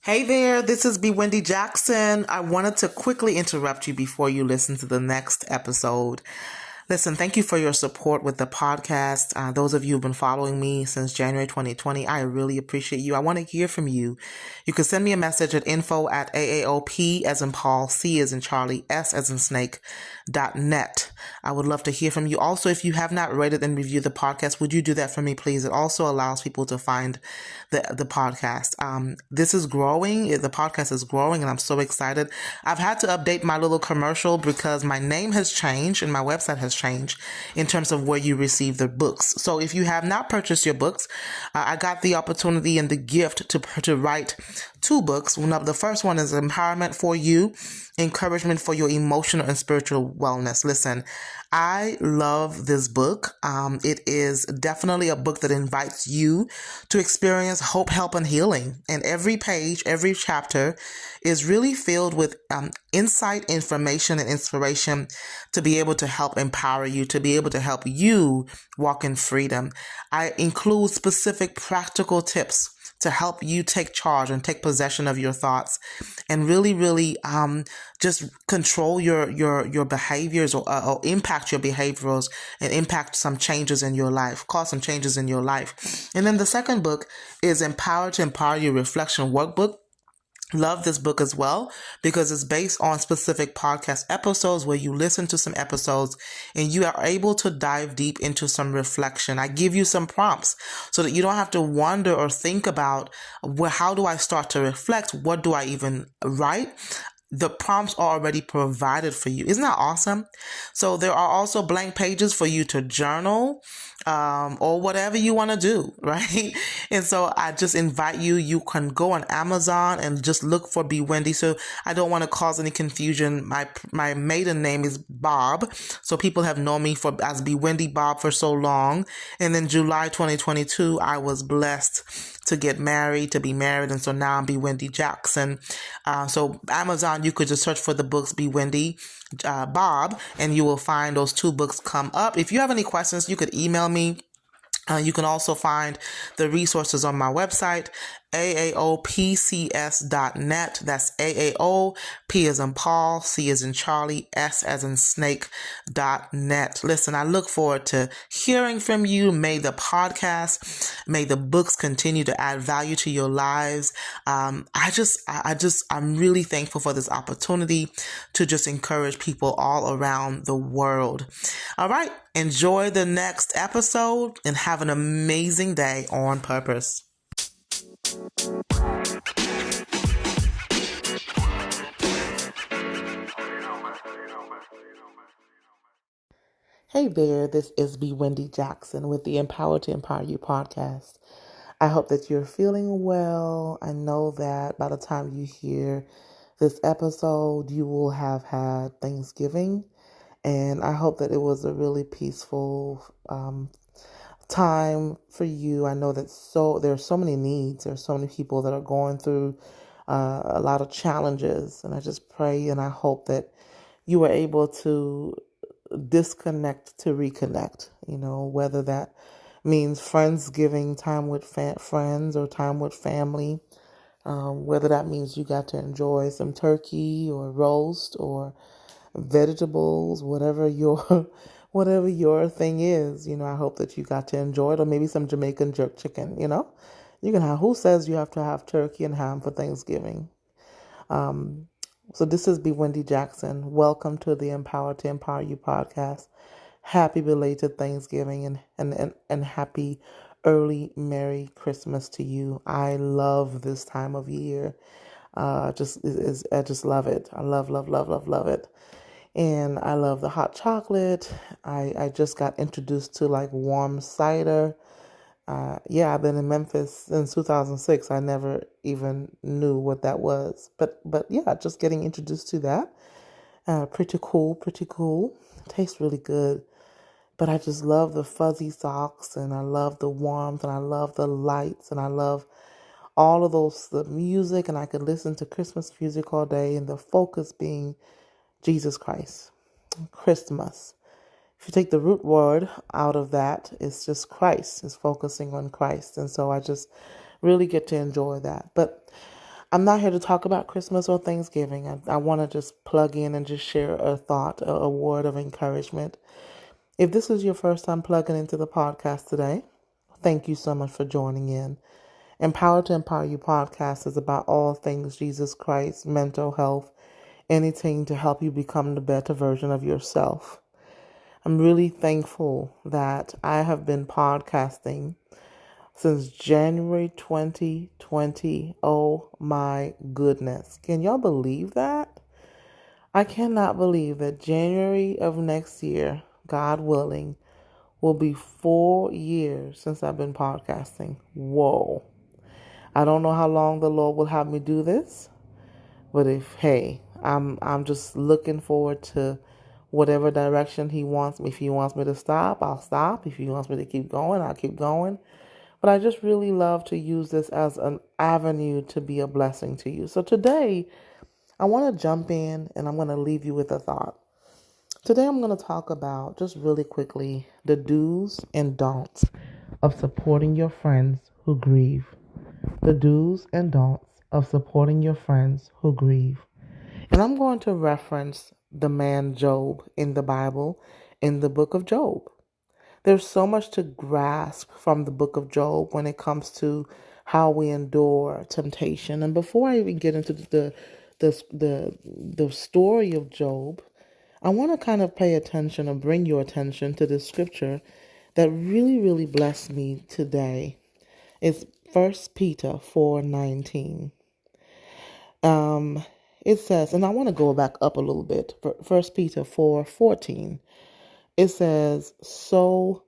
Hey there, this is B. Wendy Jackson. I wanted to quickly interrupt you before you listen to the next episode. Listen, thank you for your support with the podcast. Those of you who've been following me since January 2020, I really appreciate you. I want to hear from you. You can send me a message at info@AAOP as in Paul, C as in Charlie, S as in Snake.net. I would love to hear from you. Also, if you have not rated and reviewed the podcast, would you do that for me, please? It also allows people to find the podcast. This is growing. The podcast is growing, and I'm so excited. I've had to update my little commercial because my name has changed and my website has changed in terms of where you receive the books. So if you have not purchased your books, I got the opportunity and the gift to write two books. The first one is Empowerment for You, Encouragement for Your Emotional and Spiritual Wellness. Listen, I love this book. It is definitely a book that invites you to experience hope, help, and healing. And every page, every chapter is really filled with insight, information, and inspiration to be able to help empower you, to be able to help you walk in freedom. I include specific practical tips to help you take charge and take possession of your thoughts and really just control your behaviors or impact your behaviors and impact some changes in your life, cause some changes in your life. And then the second book is Empower to Empower You Reflection Workbook. Love this book as well because it's based on specific podcast episodes where you listen to some episodes and you are able to dive deep into some reflection. I give you some prompts so that you don't have to wonder or think about, well, how do I start to reflect? What do I even write? The prompts are already provided for you. Isn't that awesome? So there are also blank pages for you to journal or whatever you want to do, right? And so I just invite you. You can go on Amazon and just look for B. Wendy. So I don't want to cause any confusion. My maiden name is Bob. So people have known me as B. Wendy Bob for so long. And then July 2022, I was blessed to be married. And so now I'm B. Wendy Jackson. So Amazon, you could just search for the books B. Wendy Bob, and you will find those two books come up. If you have any questions, you could email me. You can also find the resources on my website, AAOPCS.net. That's AAO, P as in Paul, C as in Charlie, S as in Snake.net. Listen, I look forward to hearing from you. May the the books continue to add value to your lives. I'm really thankful for this opportunity to just encourage people all around the world. All right. Enjoy the next episode and have an amazing day on purpose. Hey there, this is B. Wendy Jackson with the Empower to Empower You podcast. I hope that you're feeling well. I know that by the time you hear this episode, you will have had Thanksgiving. And I hope that it was a really peaceful time for you. I know that there are so many needs. There are so many people that are going through a lot of challenges. And I just pray and I hope that you were able to disconnect to reconnect, whether that means Friendsgiving, time with friends or time with family, whether that means you got to enjoy some turkey or roast or vegetables, whatever your thing is. I hope that you got to enjoy it, or maybe some Jamaican jerk chicken. You can have. Who says you have to have turkey and ham for Thanksgiving? So this is B. Wendy Jackson. Welcome to the Empower to Empower You podcast. Happy belated Thanksgiving and happy early Merry Christmas to you. I love this time of year. I just love it. I love it. And I love the hot chocolate. I just got introduced to warm cider. I've been in Memphis since 2006. I never even knew what that was. But yeah, just getting introduced to that. Pretty cool. Tastes really good. But I just love the fuzzy socks, and I love the warmth, and I love the lights, and I love all of the music, and I could listen to Christmas music all day, and the focus being Jesus Christ. Christmas. If you take the root word out of that, it's just Christ. It's focusing on Christ. And so I just really get to enjoy that. But I'm not here to talk about Christmas or Thanksgiving. I want to just plug in and just share a thought, a word of encouragement. If this is your first time plugging into the podcast today, thank you so much for joining in. Empower to Empower You podcast is about all things Jesus Christ, mental health, anything to help you become the better version of yourself. I'm really thankful that I have been podcasting since January 2020. Oh my goodness. Can y'all believe that? I cannot believe that January of next year, God willing, will be 4 years since I've been podcasting. Whoa. I don't know how long the Lord will have me do this, but I'm just looking forward to whatever direction He wants me. If He wants me to stop, I'll stop. If He wants me to keep going, I'll keep going. But I just really love to use this as an avenue to be a blessing to you. So today, I want to jump in and I'm going to leave you with a thought. Today, I'm going to talk about, just really quickly, the do's and don'ts of supporting your friends who grieve. The do's and don'ts of supporting your friends who grieve. And I'm going to reference the man Job in the Bible, in the book of Job. There's so much to grasp from the book of Job when it comes to how we endure temptation. And before I even get into the story of Job, I want to kind of pay attention and bring your attention to this scripture that really, really blessed me today. It's 1 Peter 4:19. It says, and I want to go back up a little bit. 1 Peter 4:14. It says, So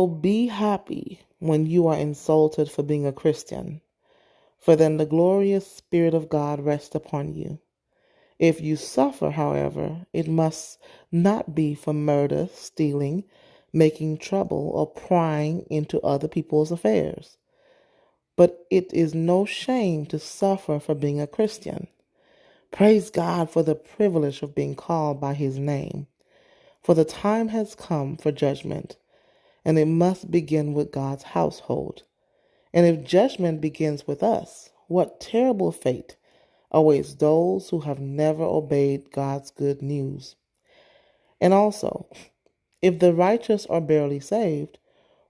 be happy when you are insulted for being a Christian, for then the glorious Spirit of God rests upon you. If you suffer, however, it must not be for murder, stealing, making trouble, or prying into other people's affairs. But it is no shame to suffer for being a Christian. Praise God for the privilege of being called by His name. For the time has come for judgment, and it must begin with God's household. And if judgment begins with us, what terrible fate awaits those who have never obeyed God's good news. And also, if the righteous are barely saved,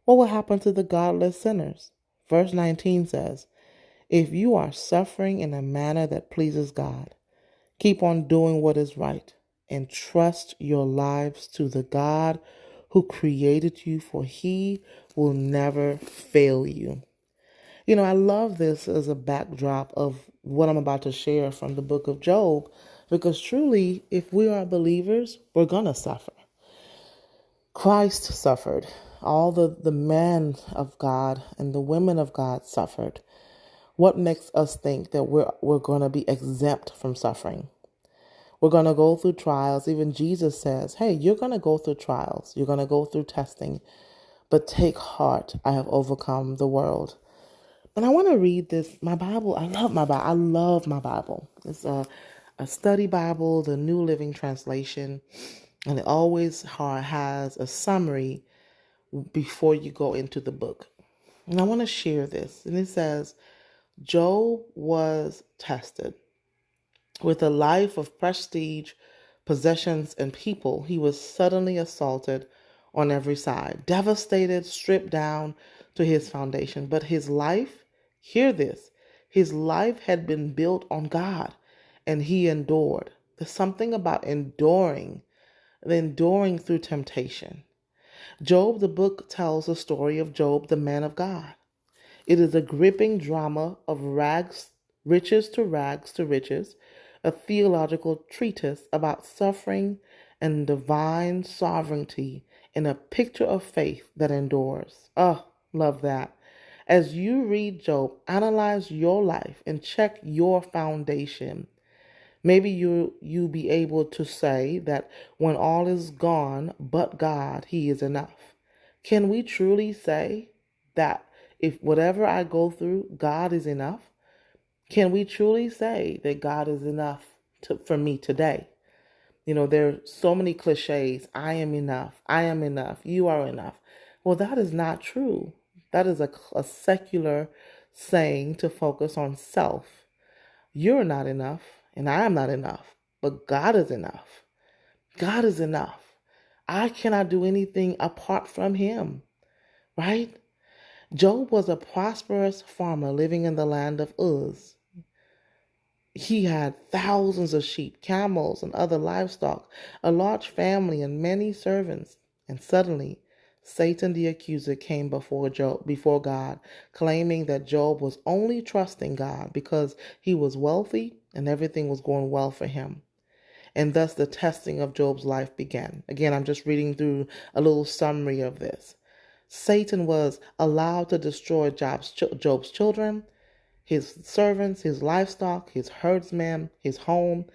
what will happen to the godless sinners? Verse 19 says, If you are suffering in a manner that pleases God, keep on doing what is right and trust your lives to the God who created you, for He will never fail you. You know, I love this as a backdrop of what I'm about to share from the book of Job, because truly, if we are believers, we're going to suffer. Christ suffered. All the men of God and the women of God suffered. What makes us think that we're going to be exempt from suffering? We're going to go through trials. Even Jesus says, hey, you're going to go through trials. You're going to go through testing. But take heart, I have overcome the world. And I want to read this, my Bible. I love my Bible. I love my Bible. It's a study Bible, the New Living Translation. And it always has a summary before you go into the book. And I want to share this. And it says, Job was tested. With a life of prestige, possessions, and people, he was suddenly assaulted on every side, devastated, stripped down to his foundation. But his life, hear this, his life had been built on God, and he endured. There's something about enduring through temptation. Job, the book tells the story of Job, the man of God. It is a gripping drama of riches to riches, a theological treatise about suffering and divine sovereignty, and a picture of faith that endures. Oh, love that. As you read Job, analyze your life and check your foundation. Maybe you be able to say that when all is gone but God, He is enough. Can we truly say that if whatever I go through, God is enough? Can we truly say that God is enough for me today? You know, there are so many cliches. I am enough. I am enough. You are enough. Well, that is not true. That is a secular saying to focus on self. You're not enough, and I am not enough, but God is enough. God is enough. I cannot do anything apart from Him, right? Job was a prosperous farmer living in the land of Uz. He had thousands of sheep, camels, and other livestock, a large family, and many servants. And suddenly, Satan the accuser came before God, claiming that Job was only trusting God because he was wealthy and everything was going well for him. And thus the testing of Job's life began. Again, I'm just reading through a little summary of this. Satan was allowed to destroy Job's children, his servants, his livestock, his herdsmen, his home.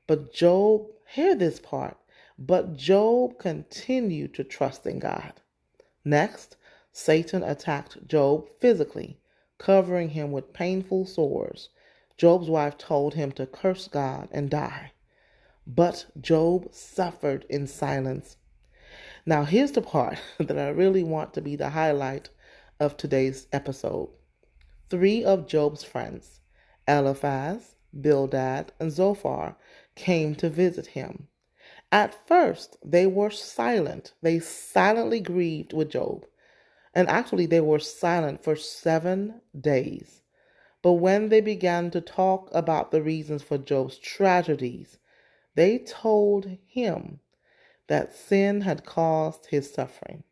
But Job, hear this part, but Job continued to trust in God. Next, Satan attacked Job physically, covering him with painful sores. Job's wife told him to curse God and die. But Job suffered in silence. Now, here's the part that I really want to be the highlight of today's episode. 3 of Job's friends, Eliphaz, Bildad, and Zophar, came to visit him. At first, they were silent. They silently grieved with Job. And actually, they were silent for 7 days. But when they began to talk about the reasons for Job's tragedies, they told him that sin had caused his suffering.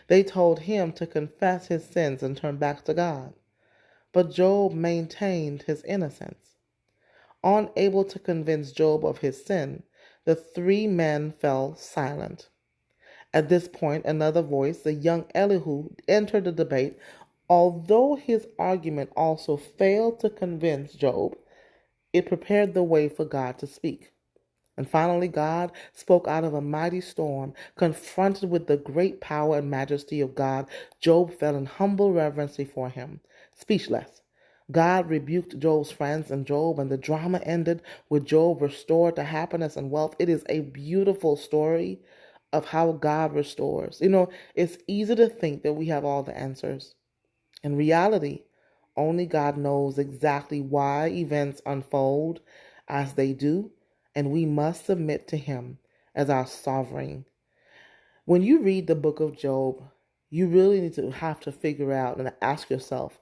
They told him to confess his sins and turn back to God. But Job maintained his innocence. Unable to convince Job of his sin, the 3 men fell silent. At this point, another voice, the young Elihu, entered the debate. Although his argument also failed to convince Job, it prepared the way for God to speak. And finally, God spoke out of a mighty storm. Confronted with the great power and majesty of God, Job fell in humble reverence before him, speechless. God rebuked Job's friends and Job, and the drama ended with Job restored to happiness and wealth. It is a beautiful story of how God restores. It's easy to think that we have all the answers. In reality, only God knows exactly why events unfold as they do, and we must submit to Him as our sovereign. When you read the book of Job, you really need to have to figure out and ask yourself,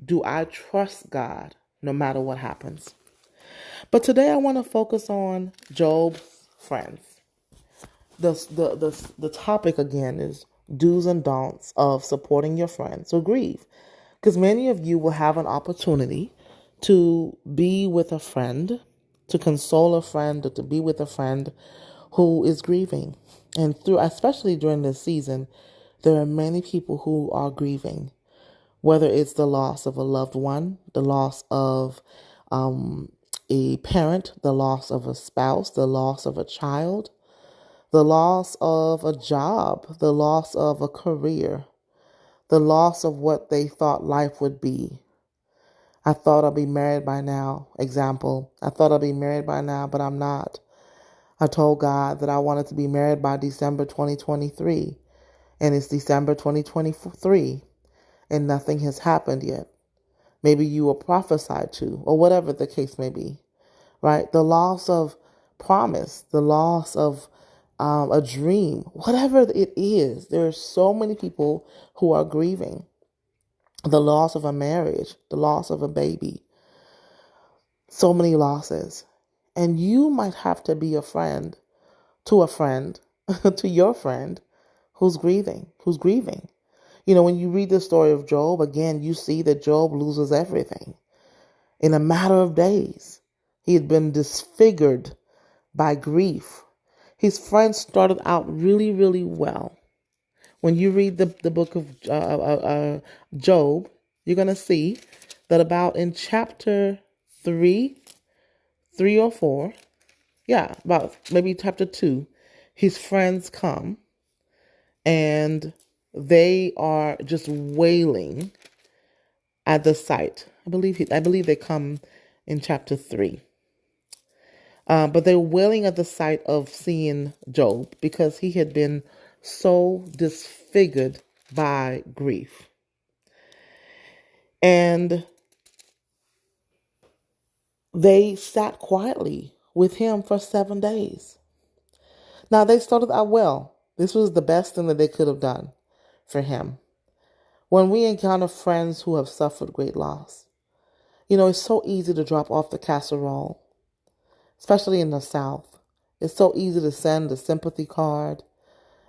do I trust God no matter what happens? But today I want to focus on Job's friends. The topic again is do's and don'ts of supporting your friends who grieve. Because many of you will have an opportunity to be with a friend, to console a friend, or to be with a friend who is grieving. And especially during this season, there are many people who are grieving, whether it's the loss of a loved one, the loss of a parent, the loss of a spouse, the loss of a child, the loss of a job, the loss of a career, the loss of what they thought life would be. I thought I'd be married by now. Example, I thought I'd be married by now, but I'm not. I told God that I wanted to be married by December 2023, and it's December 2023, and nothing has happened yet. Maybe you were prophesied to, or whatever the case may be, right? The loss of promise, the loss of a dream, whatever it is. There are so many people who are grieving. The loss of a marriage, the loss of a baby, so many losses. And you might have to be a friend, to your friend who's grieving. When you read the story of Job, again, you see that Job loses everything in a matter of days. He had been disfigured by grief. His friends started out really, really well. When you read the book of Job, you're going to see that about in chapter 3 or 4, about maybe chapter 2, his friends come and they are just wailing at the sight. I believe they come in chapter 3. But they're wailing at the sight of seeing Job because he had been so disfigured by grief. And they sat quietly with him for 7 days. Now they started out well. This was the best thing that they could have done for him. When we encounter friends who have suffered great loss, it's so easy to drop off the casserole, especially in the South. It's so easy to send a sympathy card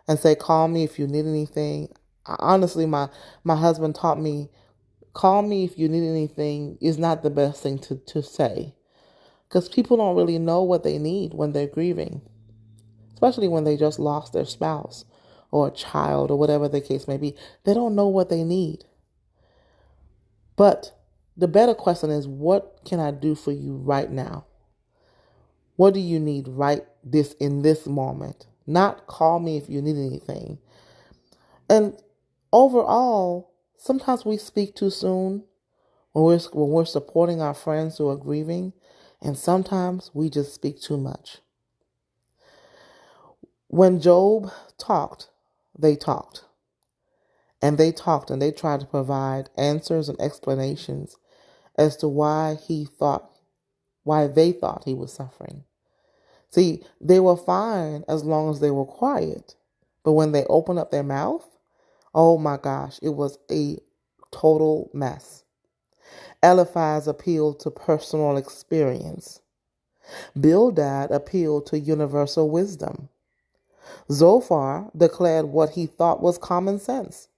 and say, call me if you need anything. Honestly, my husband taught me, call me if you need anything is not the best thing to say. Because people don't really know what they need when they're grieving, especially when they just lost their spouse or a child or whatever the case may be. They don't know what they need. But the better question is, what can I do for you right now? What do you need in this moment? Not call me if you need anything. And overall, sometimes we speak too soon when we're supporting our friends who are grieving, and sometimes we just speak too much. When Job talked, they talked. And they talked and they tried to provide answers and explanations as to why they thought he was suffering. See, they were fine as long as they were quiet. But when they opened up their mouth, oh my gosh, it was a total mess. Eliphaz appealed to personal experience. Bildad appealed to universal wisdom. Zophar declared what he thought was common sense.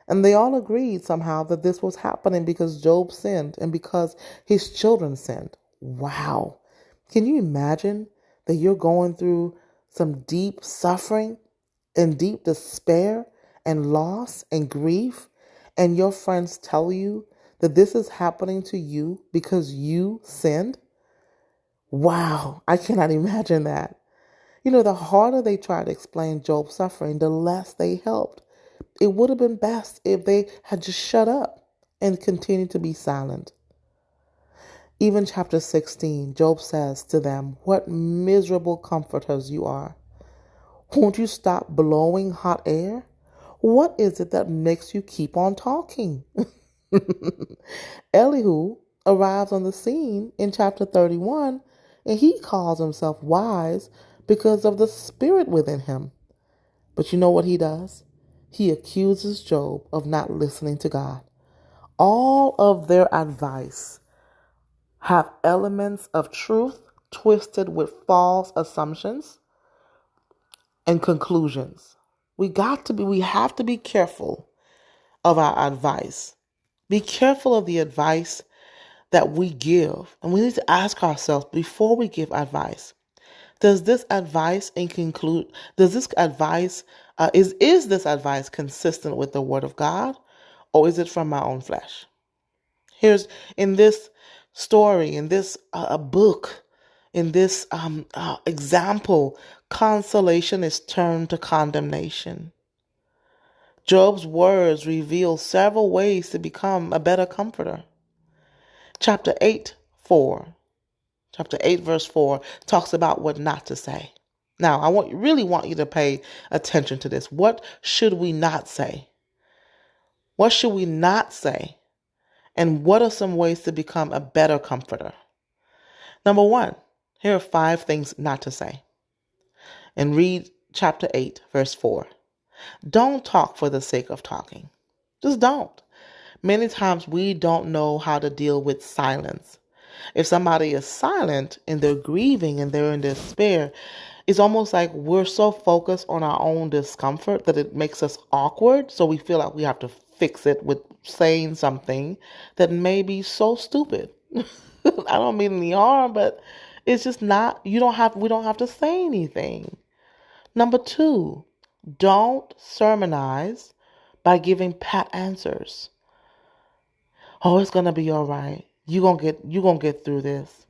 And they all agreed somehow that this was happening because Job sinned and because his children sinned. Wow. Can you imagine that you're going through some deep suffering and deep despair and loss and grief, and your friends tell you that this is happening to you because you sinned? Wow, I cannot imagine that. The harder they tried to explain Job's suffering, the less they helped. It would have been best if they had just shut up and continued to be silent. Even chapter 16, Job says to them, "What miserable comforters you are. Won't you stop blowing hot air? What is it that makes you keep on talking?" Elihu arrives on the scene in chapter 31, and he calls himself wise because of the spirit within him. But you know what he does? He accuses Job of not listening to God. All of their advice have elements of truth twisted with false assumptions and conclusions. We have to be careful of our advice. Be careful of the advice that we give. And we need to ask ourselves before we give advice, is this advice consistent with the word of God, or is it from my own flesh? Here's in this story, in this book, in this example, consolation is turned to condemnation. Job's words reveal several ways to become a better comforter. Chapter 8, verse 4 talks about what not to say. Now, I really want you to pay attention to this. What should we not say? What should we not say? And what are some ways to become a better comforter? Number 1, here are 5 things not to say. And read chapter 8, verse 4. Don't talk for the sake of talking. Just don't. Many times we don't know how to deal with silence. If somebody is silent and they're grieving and they're in despair, it's almost like we're so focused on our own discomfort that it makes us awkward. So we feel like we have to fix it with saying something that may be so stupid. I don't mean any harm, but it's just not, we don't have to say anything. Number 2, don't sermonize by giving pat answers. Oh, it's going to be all right. You're going to get through this.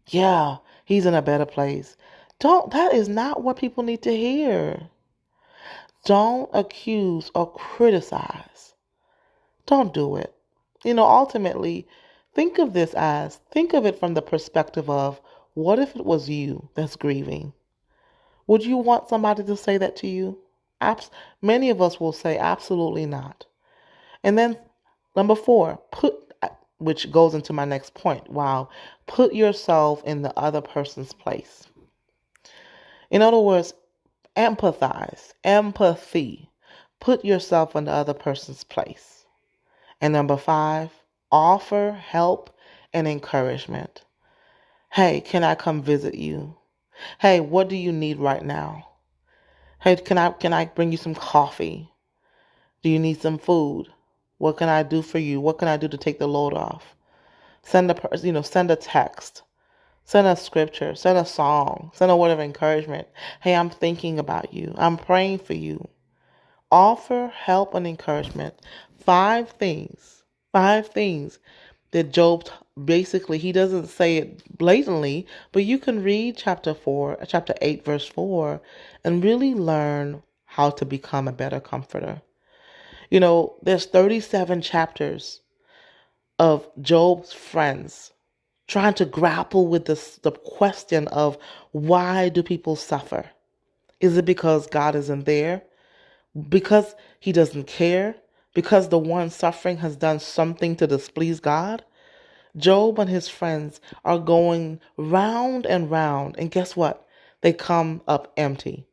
Yeah, he's in a better place. That is not what people need to hear. Don't accuse or criticize. Don't do it. Ultimately, think of it from the perspective of, what if it was you that's grieving? Would you want somebody to say that to you? Many of us will say absolutely not. And then number 4, which goes into my next point. Wow. Put yourself in the other person's place. In other words, empathize, empathy. Put yourself in the other person's place. And number 5, offer help and encouragement. Hey, can I come visit you? Hey, what do you need right now? Hey, can I bring you some coffee? Do you need some food? What can I do for you? What can I do to take the load off? Send a text, send a scripture, send a song, send a word of encouragement. Hey, I'm thinking about you. I'm praying for you. Offer help and encouragement. 5 things that Job, basically, he doesn't say it blatantly, but you can read chapter 8, verse 4, and really learn how to become a better comforter. There's 37 chapters of Job's friends trying to grapple with the question of, why do people suffer? Is it because God isn't there? Because he doesn't care? Because the one suffering has done something to displease God? Job and his friends are going round and round, and guess what? They come up empty.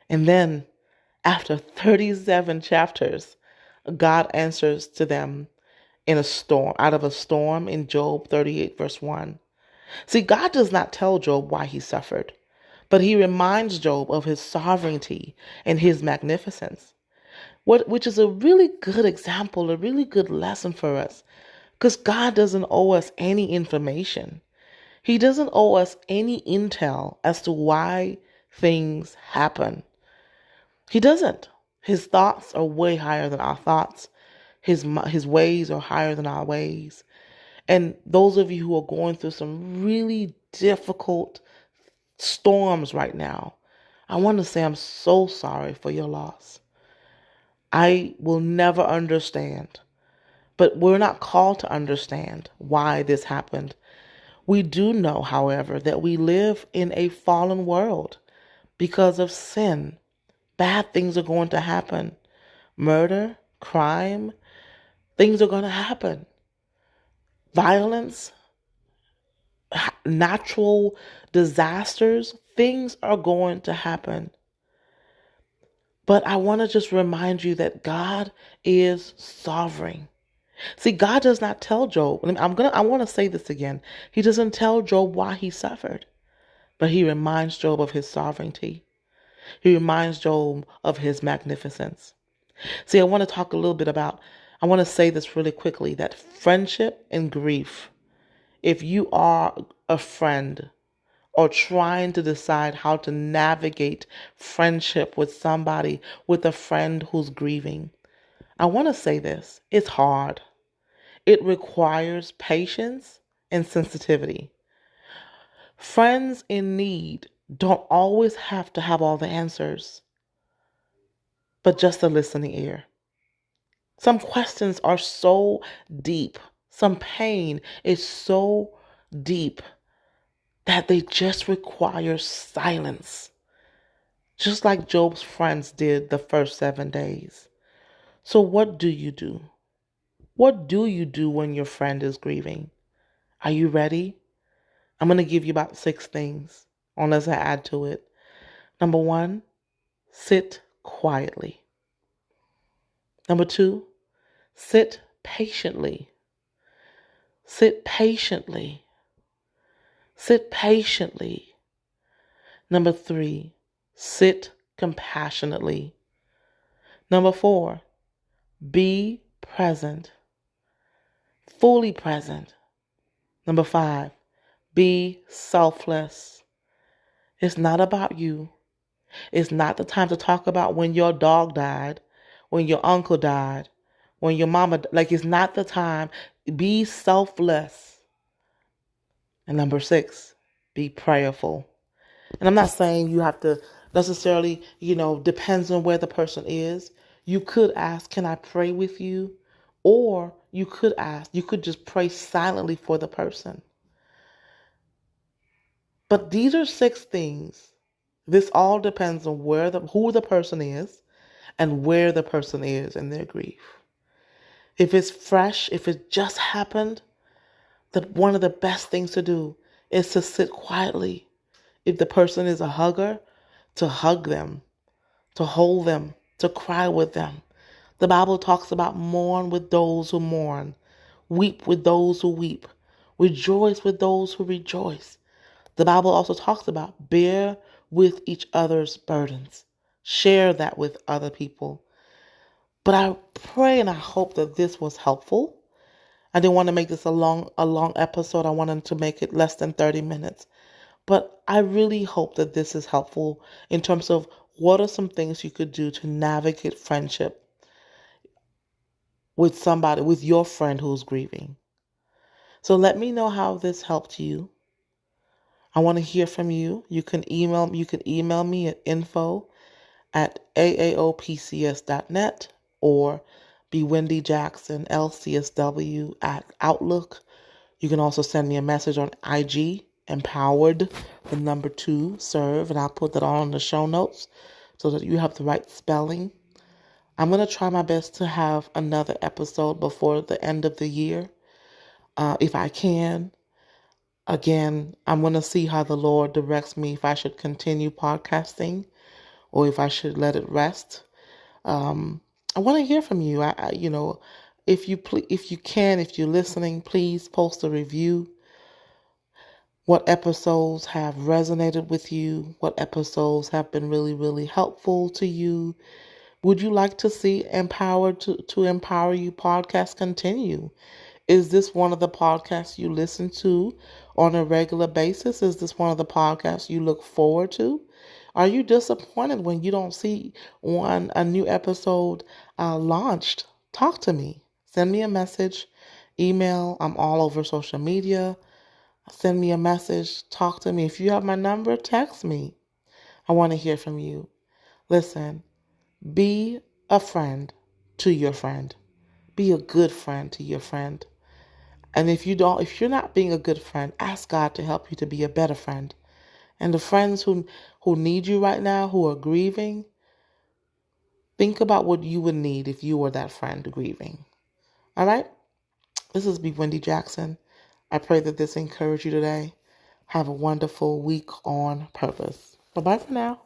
And then, after 37 chapters, God answers to them out of a storm in Job 38, verse 1. See, God does not tell Job why he suffered, but he reminds Job of his sovereignty and his magnificence, which is a really good example, a really good lesson for us, because God doesn't owe us any information. He doesn't owe us any intel as to why things happen. He doesn't. His thoughts are way higher than our thoughts. His ways are higher than our ways. And those of you who are going through some really difficult storms right now, I want to say I'm so sorry for your loss. I will never understand, but we're not called to understand why this happened. We do know, however, that we live in a fallen world because of sin. Bad things are going to happen. Murder, crime, things are going to happen. Violence, natural disasters, things are going to happen. But I want to just remind you that God is sovereign. See, God does not tell Job, I want to say this again. He doesn't tell Job why he suffered, but he reminds Job of his sovereignty. He reminds Job of his magnificence. See, I want to say this really quickly, that friendship and grief, if you are a friend or trying to decide how to navigate friendship with a friend who's grieving, I want to say this. It's hard. It requires patience and sensitivity. Friends in need don't always have to have all the answers, but just a listening ear. Some questions are so deep, some pain is so deep that they just require silence, just like Job's friends did the first 7 days. So what do you do? What do you do when your friend is grieving? Are you ready? I'm going to give you about 6 things, unless I add to it. Number 1, sit quietly. Number 2, sit patiently. Sit patiently. Sit patiently. Number 3, sit compassionately. Number 4, be present. Fully present. Number 5, be selfless. It's not about you. It's not the time to talk about when your dog died, when your uncle died, when your mama, it's not the time. Be selfless. And number 6, be prayerful. And I'm not saying you have to necessarily, depends on where the person is. You could ask, can I pray with you? Or you could just pray silently for the person. But these are 6 things. This all depends on who the person is and where the person is in their grief. If it's fresh, if it just happened, one of the best things to do is to sit quietly. If the person is a hugger, to hug them, to hold them, to cry with them. The Bible talks about mourn with those who mourn, weep with those who weep, rejoice with those who rejoice. The Bible also talks about bear with each other's burdens. Share that with other people. But I pray and I hope that this was helpful. I didn't want to make this a long episode. I wanted to make it less than 30 minutes. But I really hope that this is helpful in terms of what are some things you could do to navigate friendship with somebody, with your friend who's grieving. So let me know how this helped you. I want to hear from you. You can email me at info@aaopcs.net or be Wendy Jackson LCSW at Outlook. You can also send me a message on IG, empowered, the number 2, serve, and I'll put that all in the show notes so that you have the right spelling. I'm going to try my best to have another episode before the end of the year, if I can. Again, I'm going to see how the Lord directs me if I should continue podcasting or if I should let it rest. I want to hear from you. If you're listening, please post a review. What episodes have resonated with you? What episodes have been really, really helpful to you? Would you like to see Empowered to Empower You podcast continue? Is this one of the podcasts you listen to on a regular basis? Is this one of the podcasts you look forward to? Are you disappointed when you don't see a new episode launched? Talk to me. Send me a message, email. I'm all over social media. Send me a message. Talk to me. If you have my number, text me. I want to hear from you. Listen, be a friend to your friend. Be a good friend to your friend. And if you're not being a good friend, ask God to help you to be a better friend. And the friends who need you right now, who are grieving, think about what you would need if you were that friend grieving. All right? This is Wendy Jackson. I pray that this encouraged you today. Have a wonderful week on purpose. Bye-bye for now.